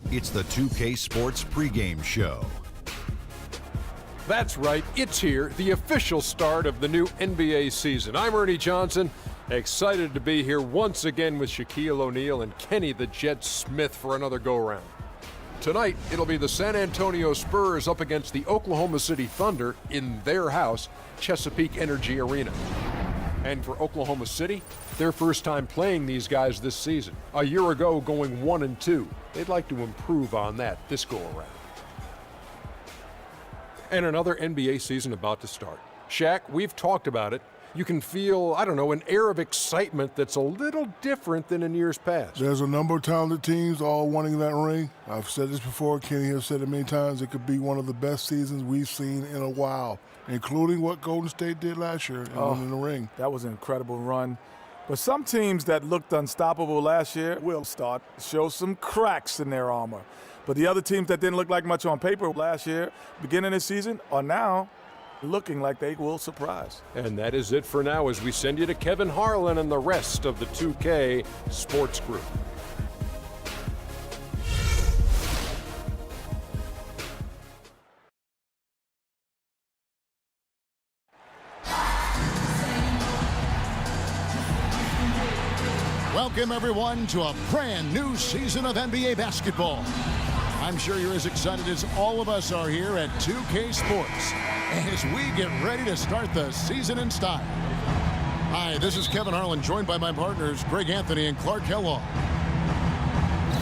It's the 2K Sports pregame show. That's right, it's here, the official start of the new NBA season. I'm Ernie Johnson, excited to be here once again with Shaquille O'Neal and Kenny the Jet Smith for another go-round. Tonight, it'll be the San Antonio Spurs up against the Oklahoma City Thunder in their house, Chesapeake Energy Arena. And for Oklahoma City, their first time playing these guys this season. A year ago, going 1-2. They'd like to improve on that this go-around. And another NBA season about to start. Shaq, we've talked about it. You can feel, an air of excitement that's a little different than in years past. There's a number of talented teams all wanting that ring. I've said this before, Kenny has said it many times, it could be one of the best seasons we've seen in a while, including what Golden State did last year in winning the ring. That was an incredible run. But some teams that looked unstoppable last year will start to show some cracks in their armor. But the other teams that didn't look like much on paper last year, beginning of the season, are now looking like they will surprise. And that is it for now as we send you to Kevin Harlan and the rest of the 2K Sports Group. Welcome, everyone, to a brand new season of NBA basketball. I'm sure you're as excited as all of us are here at 2K Sports as we get ready to start the season in style. Hi, this is Kevin Harlan, joined by my partners Greg Anthony and Clark Kellogg.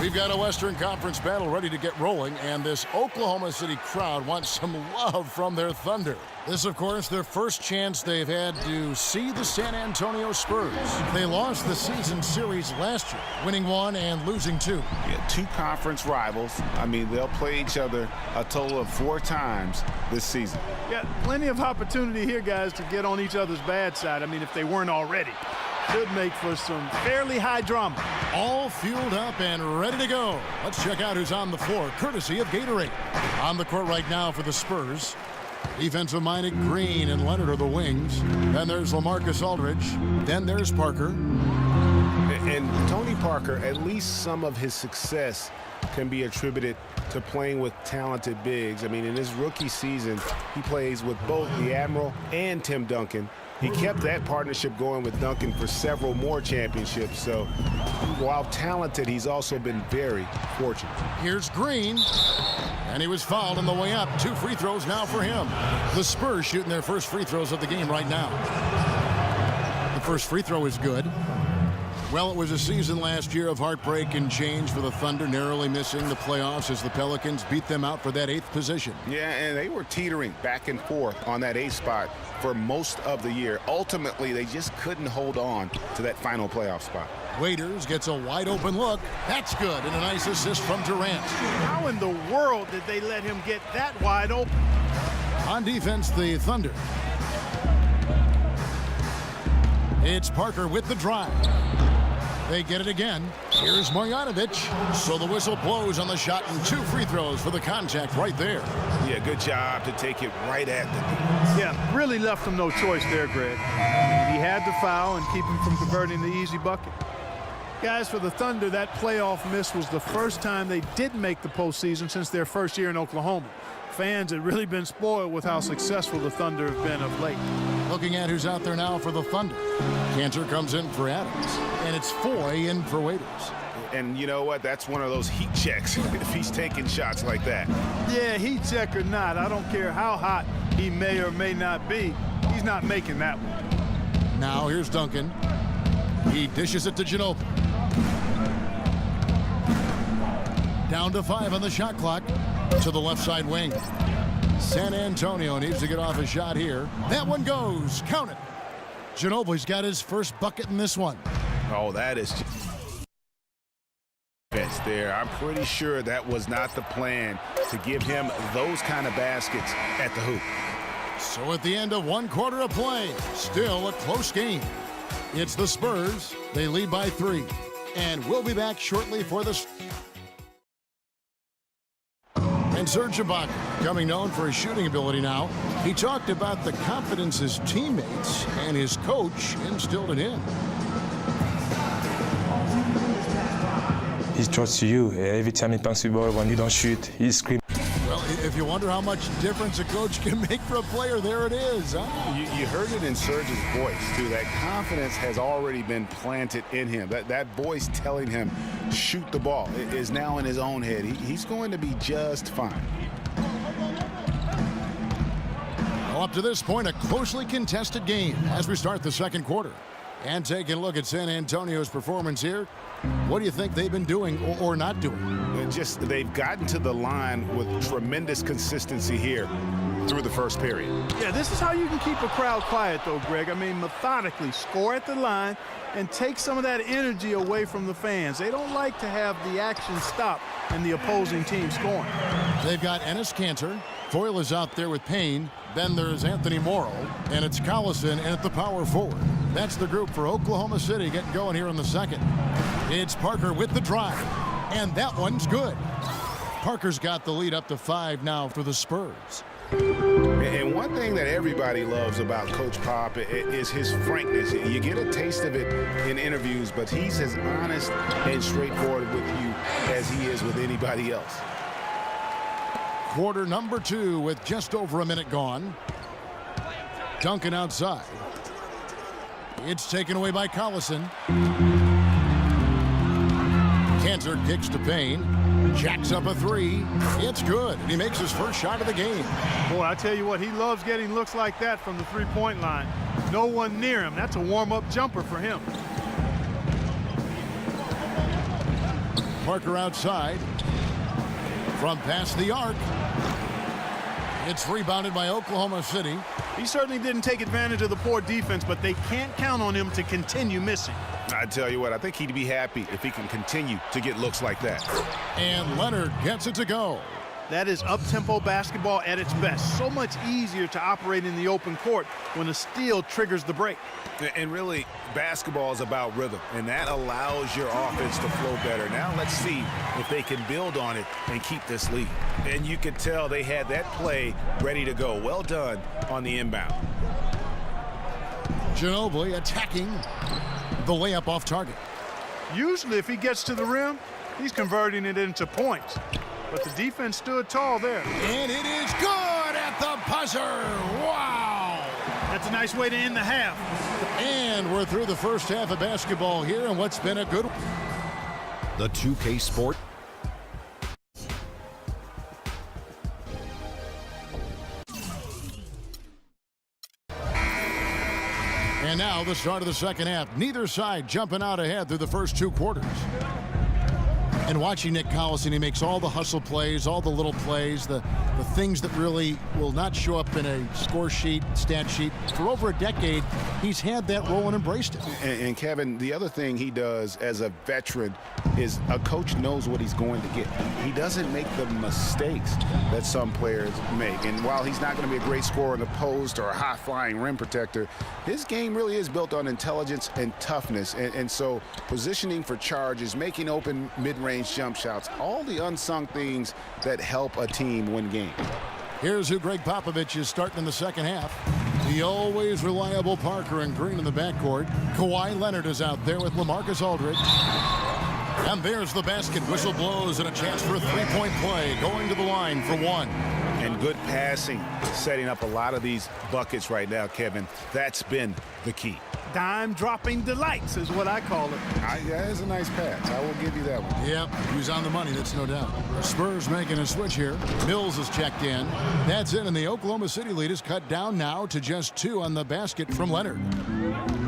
We've got a Western Conference battle ready to get rolling, and this Oklahoma City crowd wants some love from their Thunder. This, of course, their first chance they've had to see the San Antonio Spurs. They lost the season series last year, winning 1 and losing 2. Yeah, 2 conference rivals. I mean, they'll play each other a total of 4 times this season. Yeah, plenty of opportunity here, guys, to get on each other's bad side. I mean, if they weren't already. Could make for some fairly high drama. All fueled up and ready to go. Let's check out who's on the floor, courtesy of Gatorade. On the court right now for the Spurs. Defensive-minded Green and Leonard are the wings. Then there's LaMarcus Aldridge. Then there's Parker. And Tony Parker, at least some of his success can be attributed to playing with talented bigs. I mean, in his rookie season, he plays with both the Admiral and Tim Duncan. He kept that partnership going with Duncan for several more championships. So while talented, he's also been very fortunate. Here's Green. And he was fouled on the way up. 2 free throws now for him. The Spurs shooting their first free throws of the game right now. The first free throw is good. Well, it was a season last year of heartbreak and change for the Thunder, narrowly missing the playoffs as the Pelicans beat them out for that 8th position. Yeah, and they were teetering back and forth on that 8th spot for most of the year. Ultimately, they just couldn't hold on to that final playoff spot. Waiters gets a wide open look. That's good, and a nice assist from Durant. How in the world did they let him get that wide open? On defense, the Thunder. It's Parker with the drive. They get it again. Here's Marjanovic. So the whistle blows on the shot and 2 free throws for the contact right there. Yeah, good job to take it right at the knee. Yeah, really left him no choice there, Greg. He had to foul and keep him from converting the easy bucket. Guys, for the Thunder, that playoff miss was the first time they didn't make the postseason since their first year in Oklahoma. Fans had really been spoiled with how successful the Thunder have been of late. Looking at who's out there now for the Thunder. Cantor comes in for Adams, and it's Foy in for Waiters. And you know what? That's one of those heat checks if he's taking shots like that. Yeah, heat check or not, I don't care how hot he may or may not be, he's not making that one. Now here's Duncan. He dishes it to Ginobili. Down to 5 on the shot clock. To the left side wing. San Antonio needs to get off a shot here. That one goes. Count it. Ginobili's got his first bucket in this one. Oh, that is defense there. I'm pretty sure that was not the plan to give him those kind of baskets at the hoop. So at the end of 1 quarter of play, still a close game. It's the Spurs. They lead by 3. And we'll be back shortly for the... And Serge Ibaka, becoming known for his shooting ability now, he talked about the confidence his teammates and his coach instilled in him. he trusts you. Every time he punts the ball, when you don't shoot, he screams. Well, if you wonder how much difference a coach can make for a player, there it is. Huh? You heard it in Serge's voice, too. That confidence has already been planted in him. That voice telling him, shoot the ball, is now in his own head. He's going to be just fine. Well, up to this point, a closely contested game as we start the second quarter. And taking a look at San Antonio's performance here, what do you think they've been doing or not doing? They've gotten to the line with tremendous consistency here through the first period. Yeah, this is how you can keep a crowd quiet, though, Greg. I mean, methodically score at the line and take some of that energy away from the fans. They don't like to have the action stop and the opposing team scoring. They've got Enes Kanter. Foyle is out there with Payne. Then there's Anthony Morrow. And it's Collison at the power forward. That's the group for Oklahoma City getting going here in the second. It's Parker with the drive. And that one's good. Parker's got the lead up to 5 now for the Spurs. And one thing that everybody loves about Coach Pop is his frankness. You get a taste of it in interviews, but he's as honest and straightforward with you as he is with anybody else. Quarter number 2 with just over a minute gone. Duncan outside. It's taken away by Collison. Kanter kicks to Payne. Jacks up a 3. It's good. And he makes his first shot of the game. Boy, I tell you what, he loves getting looks like that from the three-point line. No one near him. That's a warm-up jumper for him. Parker outside. From past the arc. It's rebounded by Oklahoma City. He certainly didn't take advantage of the poor defense, but they can't count on him to continue missing. I tell you what, I think he'd be happy if he can continue to get looks like that. And Leonard gets it to go. That is up-tempo basketball at its best. So much easier to operate in the open court when a steal triggers the break. And really, basketball is about rhythm, and that allows your offense to flow better. Now let's see if they can build on it and keep this lead. And you could tell they had that play ready to go. Well done on the inbound. Ginobili attacking the layup off target. Usually if he gets to the rim, he's converting it into points. But the defense stood tall there. And it is good at the buzzer. Wow. That's a nice way to end the half. And we're through the first half of basketball here and what's been a good one. The 2K Sport. And now the start of the second half. Neither side jumping out ahead through the first 2 quarters. And watching Nick Collison, he makes all the hustle plays, all the little plays, the things that really will not show up in a score sheet, stat sheet. For over a decade, he's had that role and embraced it. And Kevin, the other thing he does as a veteran is a coach knows what he's going to get. He doesn't make the mistakes that some players make. And while he's not going to be a great scorer in the post or a high-flying rim protector, his game really is built on intelligence and toughness. And so positioning for charges, making open mid-range jump shots, all the unsung things that help a team win games. Here's who Greg Popovich is starting in the second half. The always reliable Parker and Green in the backcourt. Kawhi Leonard is out there with LaMarcus Aldridge. And there's the basket. Whistle blows and a chance for a three-point play. Going to the line for 1. And good passing, setting up a lot of these buckets right now, Kevin. That's been the key. Dime-dropping delights is what I call it. That is a nice pass. I will give you that one. Yep, he was on the money, that's no doubt. Spurs making a switch here. Mills is checked in. That's it, and the Oklahoma City lead is cut down now to just 2 on the basket from Leonard.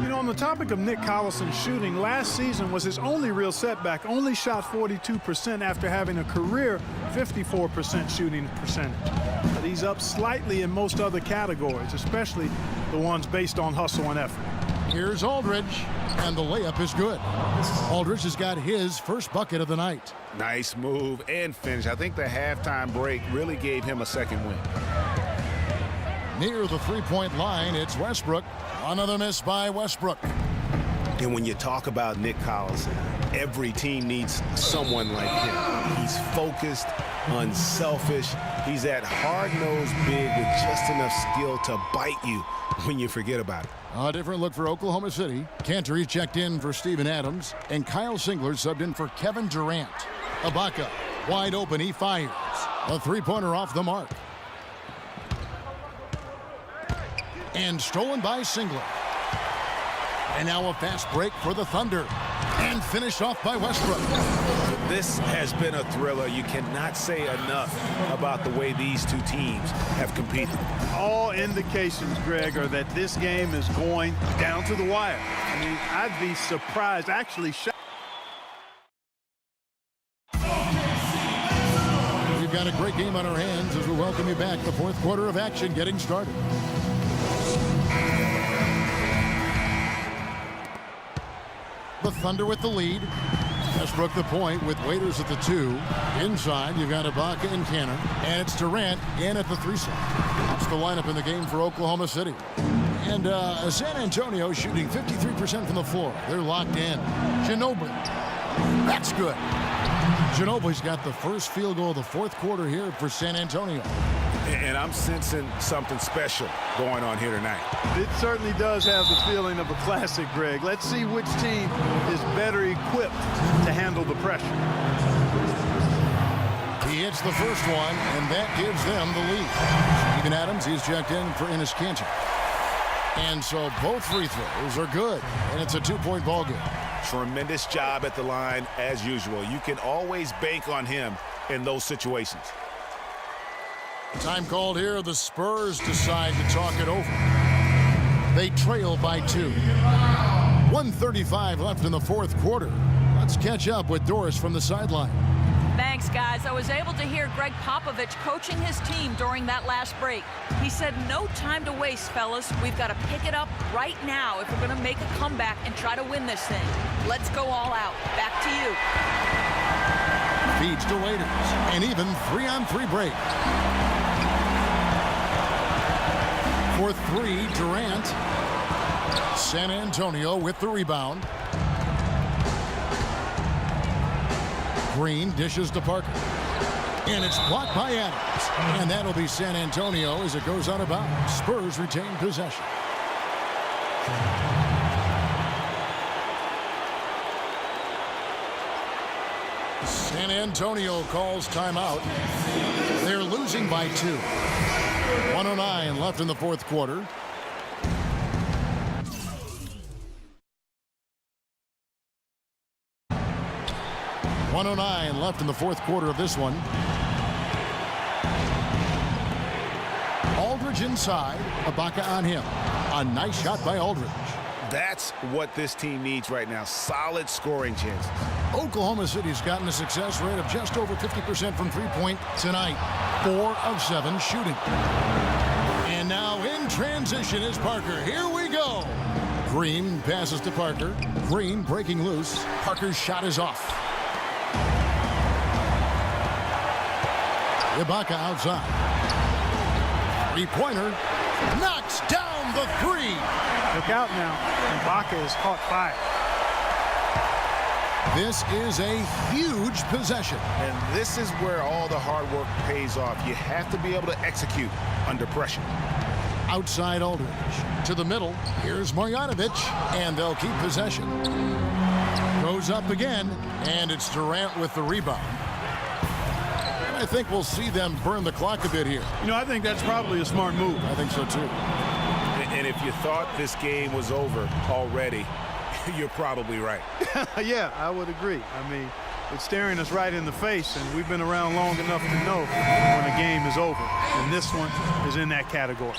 You know, on the topic of Nick Collison shooting, last season was his only real setback. Only shot 42% after having a career 54% shooting percentage. But he's up slightly in most other categories, especially the ones based on hustle and effort. Here's Aldridge, and the layup is good. Aldridge has got his first bucket of the night. Nice move and finish. I think the halftime break really gave him a second win. Near the three-point line, it's Westbrook. Another miss by Westbrook. And when you talk about Nick Collison, every team needs someone like him. He's focused, unselfish. He's that hard-nosed big with just enough skill to bite you when you forget about it. A different look for Oklahoma City. Cantor checked in for Steven Adams, and Kyle Singler subbed in for Kevin Durant. Ibaka, wide open, he fires. A three-pointer off the mark. And stolen by Singler. And now a fast break for the Thunder. And finished off by Westbrook. This has been a thriller. You cannot say enough about the way these two teams have competed. All indications, Greg, are that this game is going down to the wire. I mean, I'd be surprised, actually shocked. We've got a great game on our hands as we welcome you back. The fourth quarter of action getting started. The Thunder with the lead. Westbrook the point with Waiters at the 2. Inside, you've got Ibaka and Cannon. And it's Durant in at the 3 slot. That's the lineup in the game for Oklahoma City. And San Antonio shooting 53% from the floor. They're locked in. Ginobili. That's good. Ginobili's got the first field goal of the fourth quarter here for San Antonio. And I'm sensing something special going on here tonight. It certainly does have the feeling of a classic, Greg. Let's see which team is better equipped to handle the pressure. He hits the first one, and that gives them the lead. Steven Adams, he's checked in for Enes Kanter. And so both free throws are good, and it's a 2-point ball game. Tremendous job at the line as usual. You can always bank on him in those situations. Time called here. The Spurs decide to talk it over. They trail by 2. 1:35 left in the fourth quarter. Let's catch up with Doris from the sideline. Thanks, guys. I was able to hear Greg Popovich coaching his team during that last break. He said, no time to waste, fellas. We've got to pick it up right now if we're going to make a comeback and try to win this thing. Let's go all out. Back to you. Feeds to Waiters. An even 3-on-3 break. For 3, Durant. San Antonio with the rebound. Green dishes to Parker. And it's blocked by Adams. And that'll be San Antonio as it goes out of bounds. Spurs retain possession. San Antonio calls timeout. They're losing by 2. 1:09 left in the fourth quarter. .109 left in the fourth quarter of this one. Aldridge inside. Ibaka on him. A nice shot by Aldridge. That's what this team needs right now. Solid scoring chances. Oklahoma City's gotten a success rate of just over 50% from three-point tonight. 4 of 7 shooting. And now in transition is Parker. Here we go. Green passes to Parker. Green breaking loose. Parker's shot is off. Ibaka outside. Three-pointer. Knocks down the 3. Look out now. Ibaka has caught fire. This is a huge possession. And this is where all the hard work pays off. You have to be able to execute under pressure. Outside Aldridge. To the middle. Here's Marjanovic. And they'll keep possession. Goes up again. And it's Durant with the rebound. I think we'll see them burn the clock a bit here. You know, I think that's probably a smart move. I think so, too. And if you thought this game was over already, you're probably right. Yeah, I would agree. I mean, it's staring us right in the face, and we've been around long enough to know when a game is over. And this one is in that category.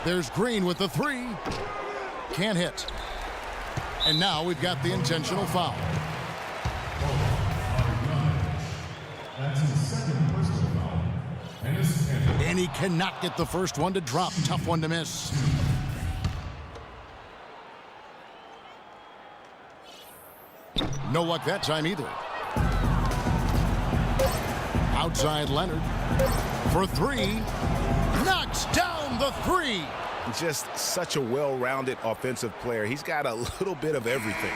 There's Green with the 3. Can't hit. And now we've got the intentional foul. And he cannot get the first one to drop. Tough one to miss. No luck that time either. Outside Leonard. For 3. Knocks down the 3. Just such a well-rounded offensive player. He's got a little bit of everything.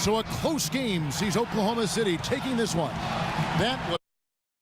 So a close game sees Oklahoma City taking this one. That was